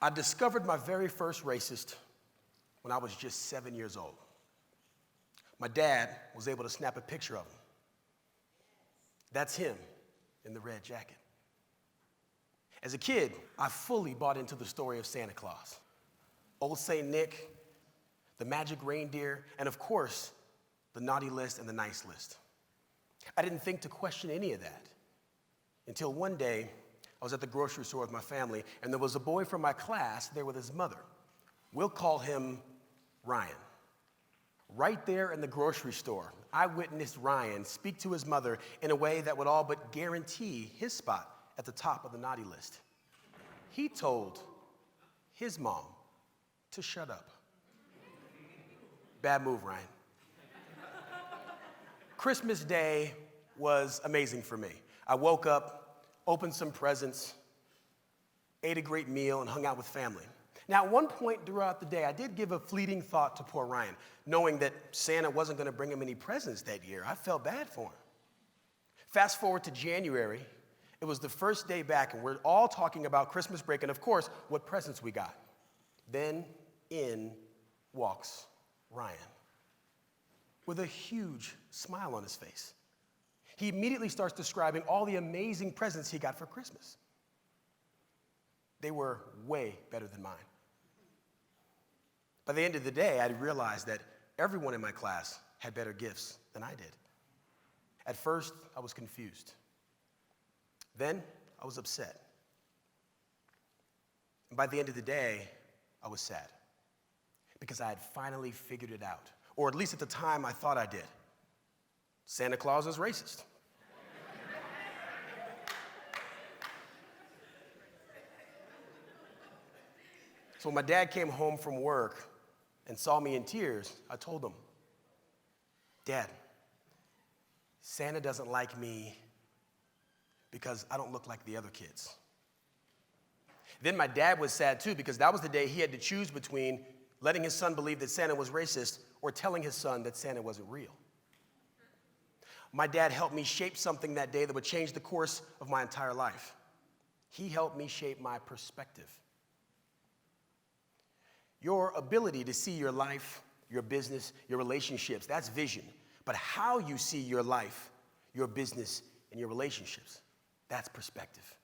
I discovered my very first racist when I was just 7 years old. My dad was able to snap a picture of him. That's him in the red jacket. As a kid, I fully bought into the story of Santa Claus. Old Saint Nick, the magic reindeer, and of course, the naughty list and the nice list. I didn't think to question any of that until one day I was at the grocery store with my family, and there was a boy from my class there with his mother. We'll call him Ryan. Right there in the grocery store, I witnessed Ryan speak to his mother in a way that would all but guarantee his spot at the top of the naughty list. He told his mom to shut up. Bad move, Ryan. Christmas Day was amazing for me. I woke up, opened some presents, ate a great meal, and hung out with family. Now, at one point throughout the day, I did give a fleeting thought to poor Ryan, knowing that Santa wasn't going to bring him any presents that year. I felt bad for him. Fast forward to January. It was the first day back, and we're all talking about Christmas break and, of course, what presents we got. Then in walks Ryan with a huge smile on his face. He immediately starts describing all the amazing presents he got for Christmas. They were way better than mine. By the end of the day, I realized that everyone in my class had better gifts than I did. At first, I was confused. Then, I was upset. And by the end of the day, I was sad because I had finally figured it out, or at least at the time I thought I did. Santa Claus is racist. So when my dad came home from work and saw me in tears, I told him, Dad, Santa doesn't like me because I don't look like the other kids. Then my dad was sad too because that was the day he had to choose between letting his son believe that Santa was racist or telling his son that Santa wasn't real. My dad helped me shape something that day that would change the course of my entire life. He helped me shape my perspective. Your ability to see your life, your business, your relationships, that's vision. But how you see your life, your business, and your relationships, that's perspective.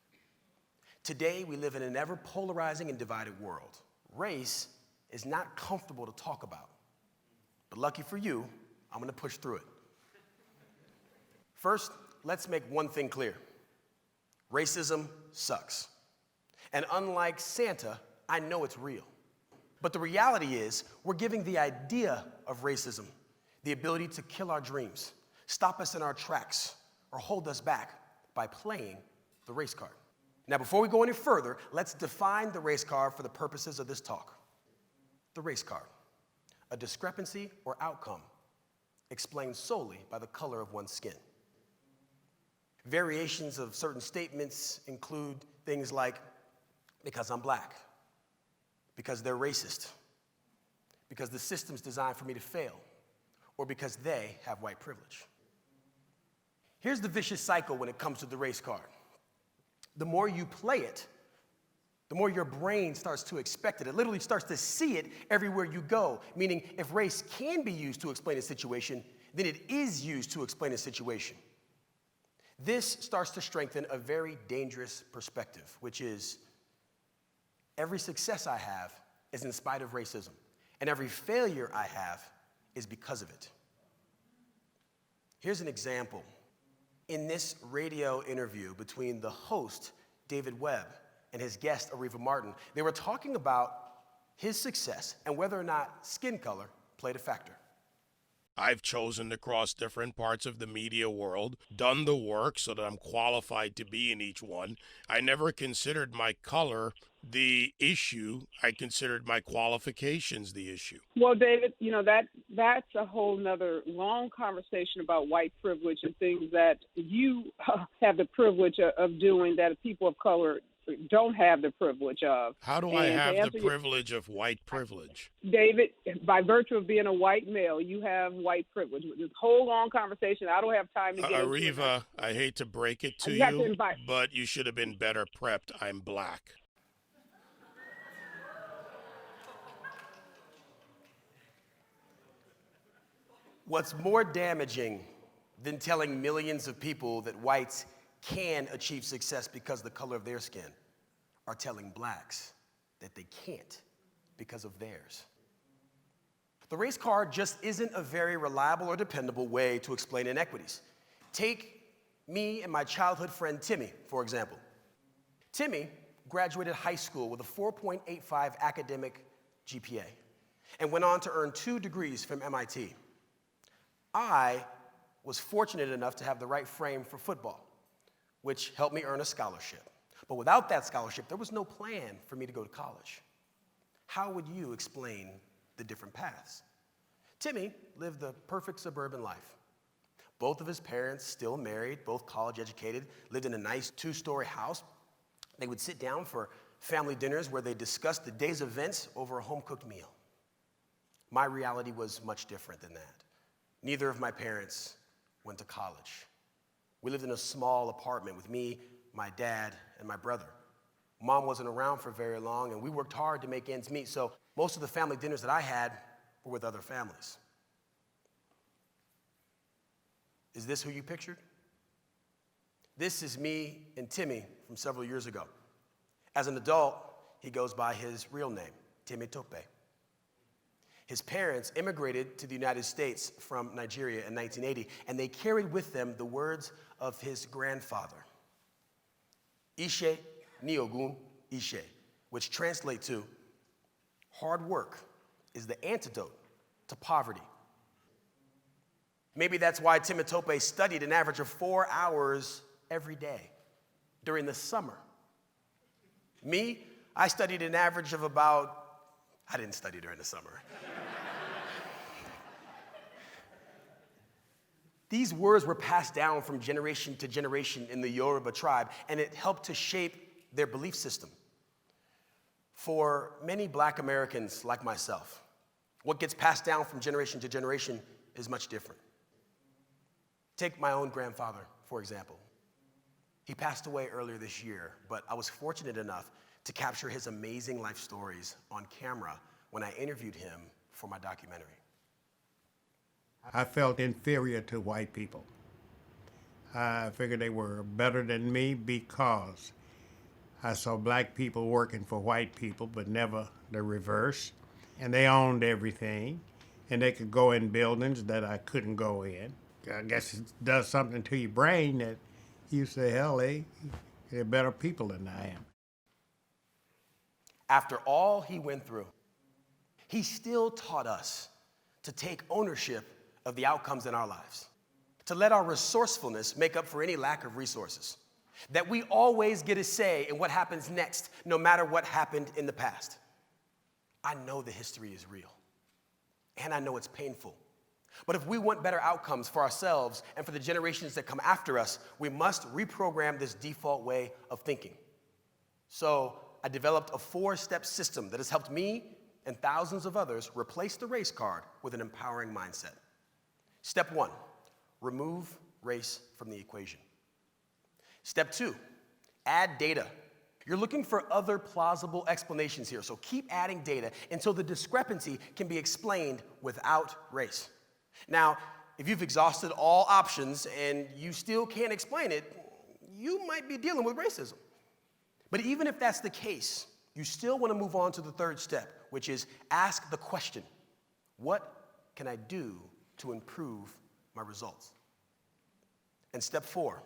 Today, we live in an ever-polarizing and divided world. Race is not comfortable to talk about. But lucky for you, I'm gonna push through it. First, let's make one thing clear. Racism sucks. And unlike Santa, I know it's real. But the reality is, we're giving the idea of racism the ability to kill our dreams, stop us in our tracks, or hold us back by playing the race card. Now, before we go any further, let's define the race card for the purposes of this talk. The race card, a discrepancy or outcome explained solely by the color of one's skin. Variations of certain statements include things like, because I'm black, because they're racist, because the system's designed for me to fail, or because they have white privilege. Here's the vicious cycle when it comes to the race card. The more you play it, the more your brain starts to expect it. It literally starts to see it everywhere you go, meaning if race can be used to explain a situation, then it is used to explain a situation. This starts to strengthen a very dangerous perspective, which is every success I have is in spite of racism, and every failure I have is because of it. Here's an example. In this radio interview between the host, David Webb, and his guest, Ariva Martin, they were talking about his success and whether or not skin color played a factor. I've chosen to cross different parts of the media world, done the work so that I'm qualified to be in each one. I never considered my color the issue. I considered my qualifications the issue. Well, David, that's a whole nother long conversation about white privilege and things that you have the privilege of doing that people of color don't have the privilege of. How do I have the privilege of white privilege? David, by virtue of being a white male, you have white privilege. This whole long conversation, I don't have time to get into it. Ariva, I hate to break it to you, but you should have been better prepped. I'm black. What's more damaging than telling millions of people that whites can achieve success because of the color of their skin are telling blacks that they can't because of theirs. The race card just isn't a very reliable or dependable way to explain inequities. Take me and my childhood friend Timmy, for example. Timmy graduated high school with a 4.85 academic GPA and went on to earn 2 degrees from MIT. I was fortunate enough to have the right frame for football, which helped me earn a scholarship. But without that scholarship, there was no plan for me to go to college. How would you explain the different paths? Timmy lived the perfect suburban life. Both of his parents still married, both college educated, lived in a nice 2-story house. They would sit down for family dinners where they discussed the day's events over a home-cooked meal. My reality was much different than that. Neither of my parents went to college. We lived in a small apartment with me, my dad, and my brother. Mom wasn't around for very long, and we worked hard to make ends meet, so most of the family dinners that I had were with other families. Is this who you pictured? This is me and Timmy from several years ago. As an adult, he goes by his real name, Timmy Tope. His parents immigrated to the United States from Nigeria in 1980, and they carried with them the words of his grandfather, Ishe Niogun Ishe, which translate to, hard work is the antidote to poverty. Maybe that's why Timmy Tope studied an average of 4 hours every day during the summer. Me, I studied an average of I didn't study during the summer. These words were passed down from generation to generation in the Yoruba tribe, and it helped to shape their belief system. For many black Americans like myself, what gets passed down from generation to generation is much different. Take my own grandfather, for example. He passed away earlier this year, but I was fortunate enough to capture his amazing life stories on camera when I interviewed him for my documentary. I felt inferior to white people. I figured they were better than me because I saw black people working for white people, but never the reverse. And they owned everything, and they could go in buildings that I couldn't go in. I guess it does something to your brain that you say, hell, they're better people than I am. After all he went through, he still taught us to take ownership of the outcomes in our lives, to let our resourcefulness make up for any lack of resources, that we always get a say in what happens next, no matter what happened in the past. I know the history is real, and I know it's painful. But if we want better outcomes for ourselves and for the generations that come after us, we must reprogram this default way of thinking. So I developed a 4-step system that has helped me and thousands of others replace the race card with an empowering mindset. Step 1, remove race from the equation. Step 2, add data. You're looking for other plausible explanations here, so keep adding data until the discrepancy can be explained without race. Now, if you've exhausted all options and you still can't explain it, you might be dealing with racism. But even if that's the case, you still want to move on to the 3rd step, which is ask the question, what can I do to improve my results? And step 4,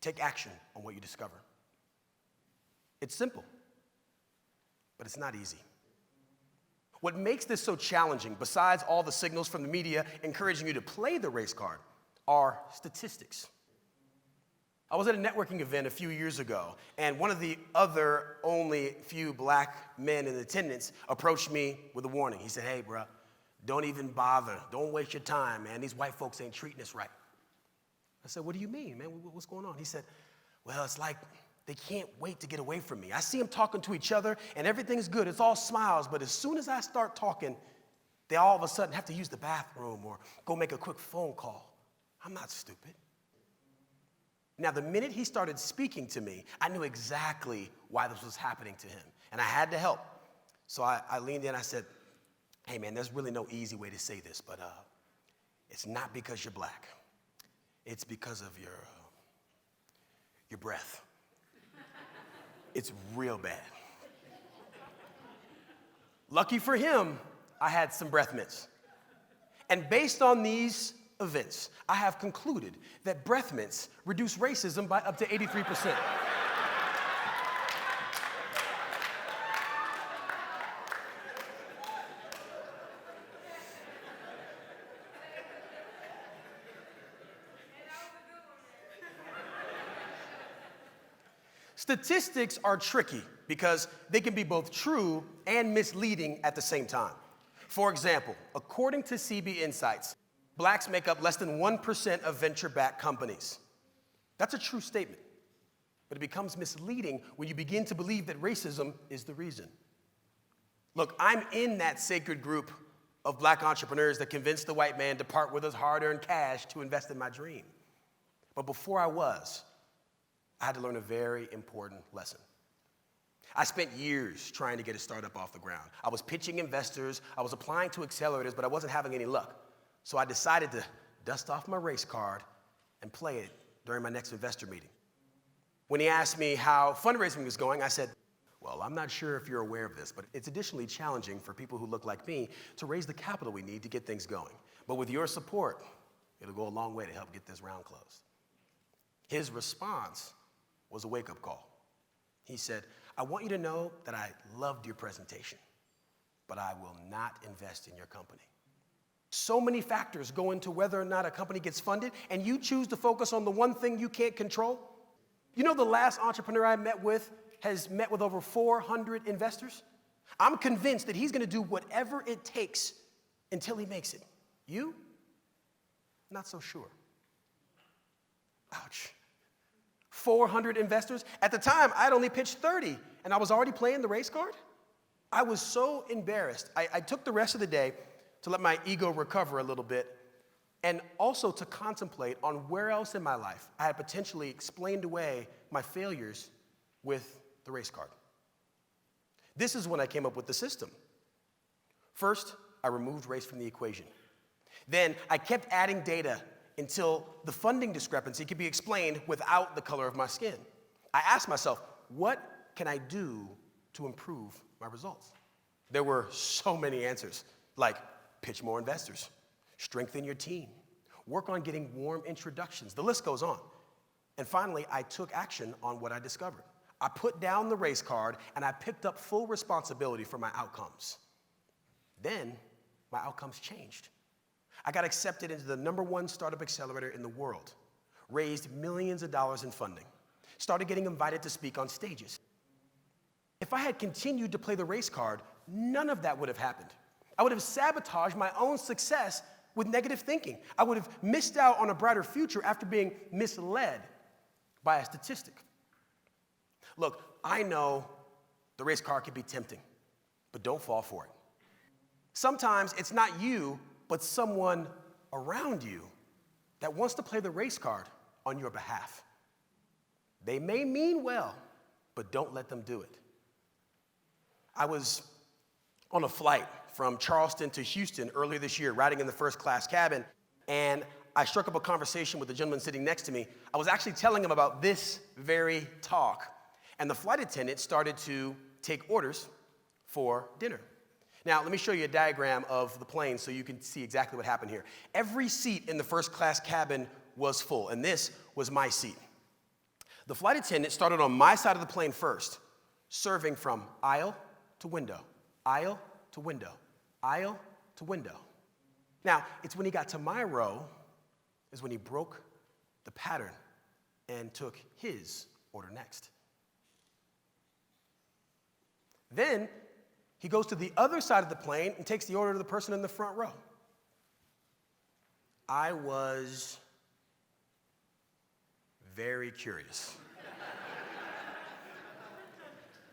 take action on what you discover. It's simple, but it's not easy. What makes this so challenging, besides all the signals from the media encouraging you to play the race card, are statistics. I was at a networking event a few years ago, and one of the other only few black men in attendance approached me with a warning. He said, hey, bro, don't even bother. Don't waste your time, man. These white folks ain't treating us right. I said, what do you mean, man? What's going on? He said, well, it's like they can't wait to get away from me. I see them talking to each other, and everything's good. It's all smiles, but as soon as I start talking, they all of a sudden have to use the bathroom or go make a quick phone call. I'm not stupid. Now, the minute he started speaking to me, I knew exactly why this was happening to him, and I had to help. So I leaned in, I said, hey, man, there's really no easy way to say this, but It's not because you're black. It's because of your breath. It's real bad. Lucky for him, I had some breath mints. And based on these events, I have concluded that breath mints reduce racism by up to 83%. Statistics are tricky because they can be both true and misleading at the same time. For example, according to CB Insights, blacks make up less than 1% of venture-backed companies. That's a true statement, but it becomes misleading when you begin to believe that racism is the reason. Look, I'm in that sacred group of black entrepreneurs that convinced the white man to part with his hard-earned cash to invest in my dream. But before I had to learn a very important lesson. I spent years trying to get a startup off the ground. I was pitching investors, I was applying to accelerators, but I wasn't having any luck. So I decided to dust off my race card and play it during my next investor meeting. When he asked me how fundraising was going, I said, well, I'm not sure if you're aware of this, but it's additionally challenging for people who look like me to raise the capital we need to get things going. But with your support, it'll go a long way to help get this round closed. His response was a wake-up call. He said, I want you to know that I loved your presentation, but I will not invest in your company. So many factors go into whether or not a company gets funded, and you choose to focus on the one thing you can't control. You know, the last entrepreneur I met with has met with over 400 investors. I'm convinced that he's gonna do whatever it takes until he makes it. You? Not so sure. Ouch. 400 investors? At the time, I'd only pitched 30, and I was already playing the race card? I was so embarrassed. I took the rest of the day to let my ego recover a little bit, and also to contemplate on where else in my life I had potentially explained away my failures with the race card. This is when I came up with the system. First, I removed race from the equation. Then I kept adding data until the funding discrepancy could be explained without the color of my skin. I asked myself, what can I do to improve my results? There were so many answers, like pitch more investors, strengthen your team, work on getting warm introductions. The list goes on. And finally, I took action on what I discovered. I put down the race card and I picked up full responsibility for my outcomes. Then my outcomes changed. I got accepted into the #1 startup accelerator in the world, raised millions of dollars in funding, started getting invited to speak on stages. If I had continued to play the race card, none of that would have happened. I would have sabotaged my own success with negative thinking. I would have missed out on a brighter future after being misled by a statistic. Look, I know the race card can be tempting, but don't fall for it. Sometimes it's not you, but someone around you that wants to play the race card on your behalf. They may mean well, but don't let them do it. I was on a flight from Charleston to Houston earlier this year, riding in the first-class cabin, and I struck up a conversation with the gentleman sitting next to me. I was actually telling him about this very talk, and the flight attendant started to take orders for dinner. Now, let me show you a diagram of the plane so you can see exactly what happened here. Every seat in the first-class cabin was full, and this was my seat. The flight attendant started on my side of the plane first, serving from aisle to window, aisle to window, aisle to window. Now, it's when he got to my row is when he broke the pattern and took his order next. Then he goes to the other side of the plane and takes the order to the person in the front row. I was very curious.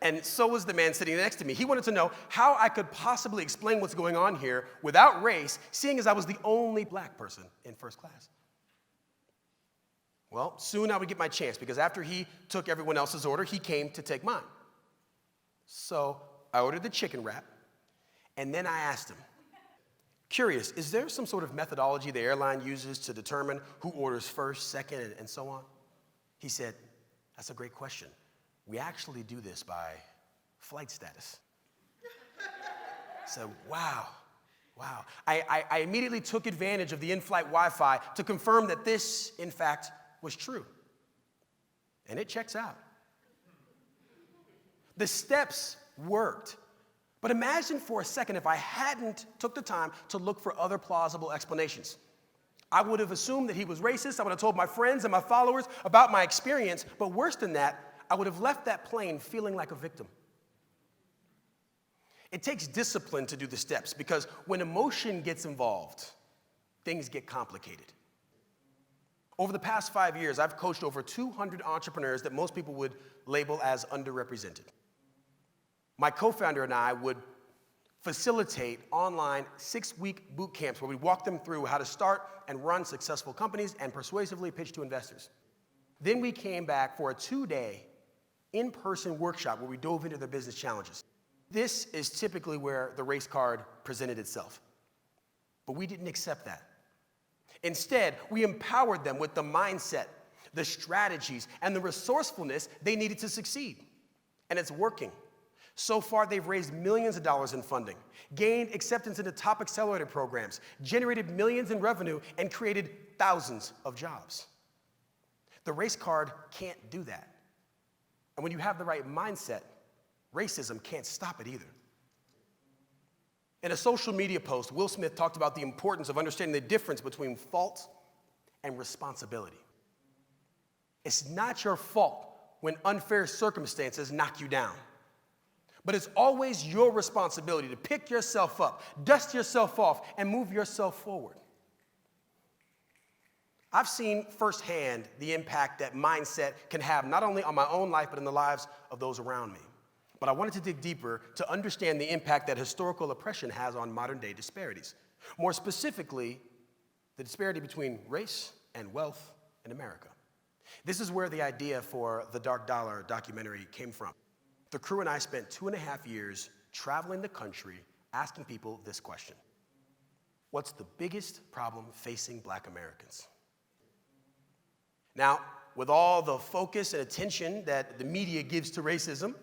And so was the man sitting next to me. He wanted to know how I could possibly explain what's going on here without race, seeing as I was the only black person in first class. Well, soon I would get my chance, because after he took everyone else's order, he came to take mine. So I ordered the chicken wrap, and then I asked him, Curious, is there some sort of methodology the airline uses to determine who orders first, second, and so on? He said, that's a great question. We actually do this by flight status. So, wow. I immediately took advantage of the in-flight Wi-Fi to confirm that this, in fact, was true. And it checks out. The steps worked. But imagine for a second if I hadn't took the time to look for other plausible explanations. I would have assumed that he was racist. I would have told my friends and my followers about my experience. But worse than that, I would have left that plane feeling like a victim. It takes discipline to do the steps because when emotion gets involved, things get complicated. Over the past 5 years, I've coached over 200 entrepreneurs that most people would label as underrepresented. My co-founder and I would facilitate online 6-week boot camps where we walk them through how to start and run successful companies and persuasively pitch to investors. Then we came back for a 2-day in-person workshop where we dove into their business challenges. This is typically where the race card presented itself. But we didn't accept that. Instead, we empowered them with the mindset, the strategies, and the resourcefulness they needed to succeed. And it's working. So far, they've raised millions of dollars in funding, gained acceptance into top accelerator programs, generated millions in revenue, and created thousands of jobs. The race card can't do that. And when you have the right mindset, racism can't stop it either. In a social media post, Will Smith talked about the importance of understanding the difference between fault and responsibility. It's not your fault when unfair circumstances knock you down. But it's always your responsibility to pick yourself up, dust yourself off, and move yourself forward. I've seen firsthand the impact that mindset can have not only on my own life, but in the lives of those around me. But I wanted to dig deeper to understand the impact that historical oppression has on modern-day disparities. More specifically, the disparity between race and wealth in America. This is where the idea for the Dark Dollar documentary came from. The crew and I spent 2.5 years traveling the country asking people this question. What's the biggest problem facing Black Americans? Now, with all the focus and attention that the media gives to racism,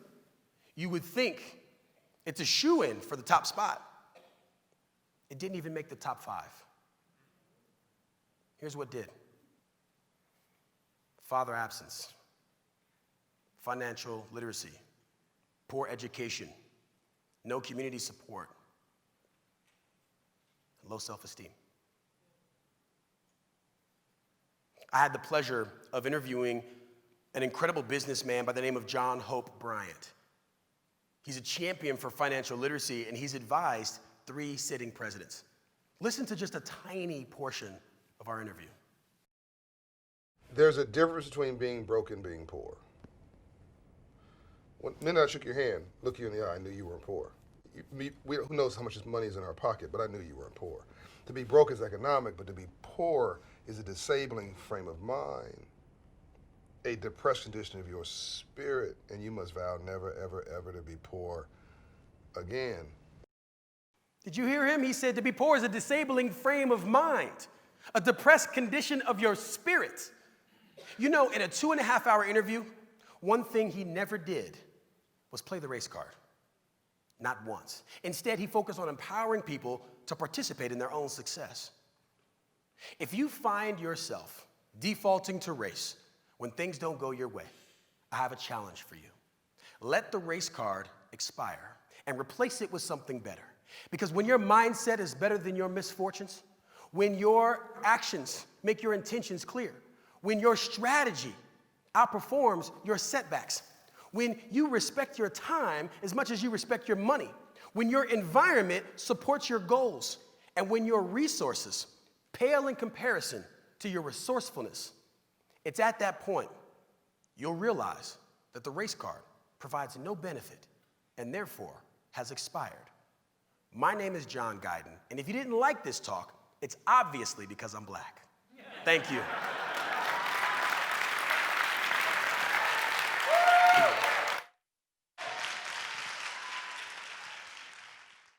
you would think it's a shoo-in for the top spot. It didn't even make the top 5. Here's what did. Father absence, financial literacy, poor education, no community support, low self-esteem. I had the pleasure of interviewing an incredible businessman by the name of John Hope Bryant. He's a champion for financial literacy, and he's advised 3 sitting presidents. Listen to just a tiny portion of our interview. There's a difference between being broke and being poor. When the minute I shook your hand, look you in the eye, I knew you weren't poor. Who knows how much money is in our pocket, but I knew you weren't poor. To be broke is economic, but to be poor is a disabling frame of mind, a depressed condition of your spirit, and you must vow never, ever, ever to be poor again. Did you hear him? He said to be poor is a disabling frame of mind, a depressed condition of your spirit. You know, in a 2.5-hour interview, one thing he never did was play the race card. Not once. Instead, he focused on empowering people to participate in their own success. If you find yourself defaulting to race when things don't go your way, I have a challenge for you. Let the race card expire and replace it with something better. Because when your mindset is better than your misfortunes, when your actions make your intentions clear, when your strategy outperforms your setbacks, when you respect your time as much as you respect your money, when your environment supports your goals, and when your resources pale in comparison to your resourcefulness, it's at that point you'll realize that the race card provides no benefit and therefore has expired. My name is John Guydon, and if you didn't like this talk, it's obviously because I'm Black. Thank you.